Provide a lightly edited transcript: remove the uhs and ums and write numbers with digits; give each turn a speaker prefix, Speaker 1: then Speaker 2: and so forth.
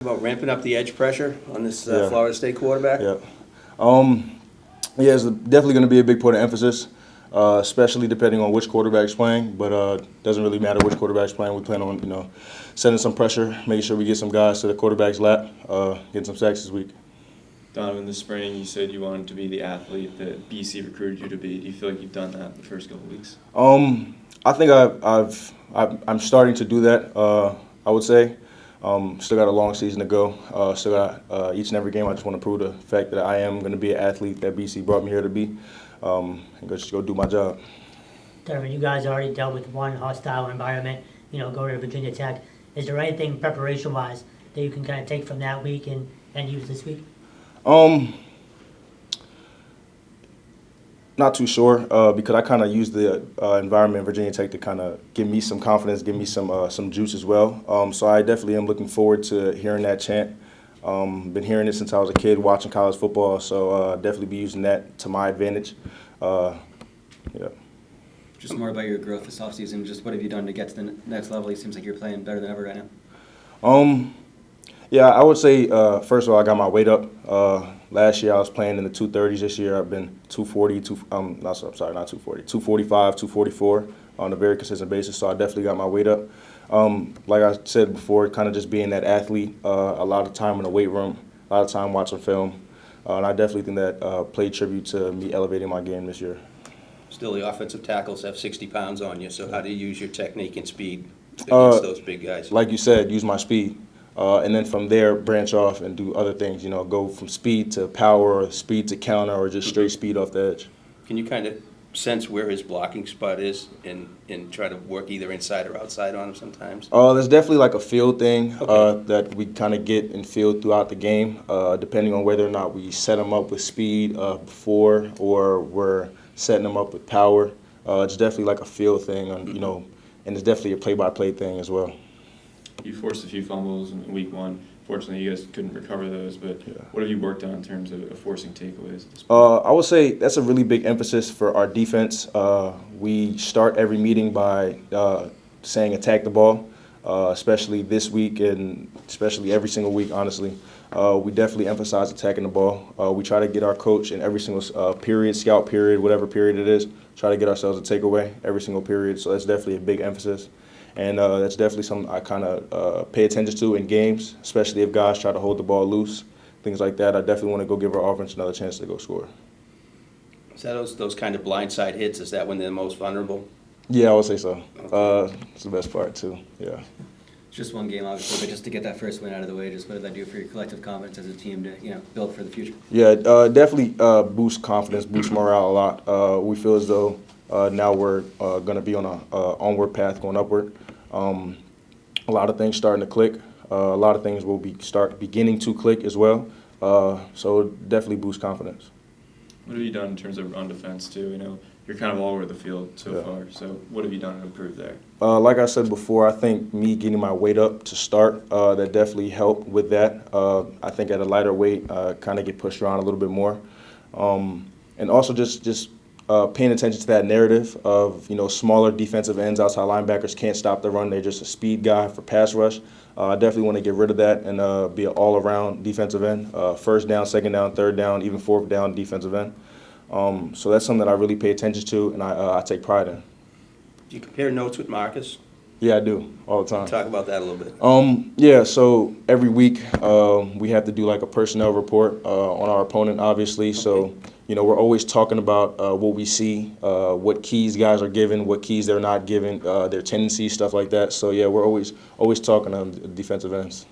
Speaker 1: About ramping up the edge pressure on this Florida State quarterback?
Speaker 2: Yeah. Yeah, it's definitely going to be a big point of emphasis, especially depending on which quarterback's playing. But doesn't really matter which quarterback's playing. We plan on, setting some pressure, making sure we get some guys to the quarterback's lap, getting some sacks this week.
Speaker 3: Donovan, this spring you said you wanted to be the athlete that BC recruited you to be. Do you feel like you've done that the first couple of weeks?
Speaker 2: I think I'm starting to do that. I would say. Still got a long season to go. Still got each and every game. I just want to prove the fact that I am going to be an athlete that BC brought me here to be, and just go do my job.
Speaker 4: Donovan, you guys already dealt with one hostile environment, going to Virginia Tech. Is there anything preparation-wise that you can kind of take from that week and use this week?
Speaker 2: Not too sure because I kind of used the environment in Virginia Tech to kind of give me some confidence, give me some juice as well. So I definitely am looking forward to hearing that chant. Been hearing it since I was a kid watching college football, so definitely be using that to my advantage. Yeah.
Speaker 5: Just more about your growth this offseason. Just what have you done to get to the next level? It seems like you're playing better than ever right now.
Speaker 2: Yeah, I would say, first of all, I got my weight up. Last year I was playing in the 230s. This year I've been 240, 245, 244 on a very consistent basis. So I definitely got my weight up. Like I said before, kind of just being that athlete, a lot of time in the weight room, a lot of time watching film. And I definitely think that played tribute to me elevating my game this year.
Speaker 1: Still, the offensive tackles have 60 pounds on you, so how do you use your technique and speed against those big guys?
Speaker 2: Like you said, use my speed. And then from there, branch off and do other things, go from speed to power or speed to counter or just straight speed off the edge.
Speaker 1: Can you kind of sense where his blocking spot is and try to work either inside or outside on him sometimes?
Speaker 2: There's definitely like a feel thing
Speaker 1: Okay.
Speaker 2: that we kind of get and feel throughout the game, depending on whether or not we set him up with speed before or we're setting him up with power. It's definitely like a feel thing, and it's definitely a play-by-play thing as well.
Speaker 3: You forced a few fumbles in week one. Fortunately, you guys couldn't recover those, but what have you worked on in terms of forcing takeaways at this point?
Speaker 2: I would say that's a really big emphasis for our defense. We start every meeting by saying attack the ball, especially this week and especially every single week, honestly. We definitely emphasize attacking the ball. We try to get our coach in every single period, scout period, whatever period it is, try to get ourselves a takeaway every single period. So that's definitely a big emphasis. And that's definitely something I kind of pay attention to in games, especially if guys try to hold the ball loose, things like that. I definitely want to go give our offense another chance to go score.
Speaker 1: Is that those kind of blindside hits, is that when they're most vulnerable?
Speaker 2: Yeah, I would say so. It's the best part, too. Yeah.
Speaker 5: It's just one game, obviously, but just to get that first win out of the way, just what did that do for your collective confidence as a team to build for the future?
Speaker 2: Yeah, definitely boosts confidence, boosts morale a lot. We feel as though now we're going to be on an onward path going upward. A lot of things starting to click. A lot of things will start beginning to click as well. So definitely boosts confidence.
Speaker 3: What have you done in terms of run defense too? You're kind of all over the field so far. So what have you done to improve there?
Speaker 2: Like I said before, I think me getting my weight up to start, that definitely helped with that. I think at a lighter weight, kind of get pushed around a little bit more. And also just paying attention to that narrative of, smaller defensive ends, outside linebackers can't stop the run. They're just a speed guy for pass rush. I definitely want to get rid of that and be an all-around defensive end. First down, second down, third down, even fourth down defensive end. So that's something that I really pay attention to and I take pride in.
Speaker 1: Do you compare notes with Marcus?
Speaker 2: Yeah, I do, all the time.
Speaker 1: Talk about that a little bit.
Speaker 2: Yeah, so every week we have to do like a personnel report on our opponent, obviously. So, we're always talking about what we see, what keys guys are given, what keys they're not given, their tendencies, stuff like that. So, yeah, we're always talking on defensive ends.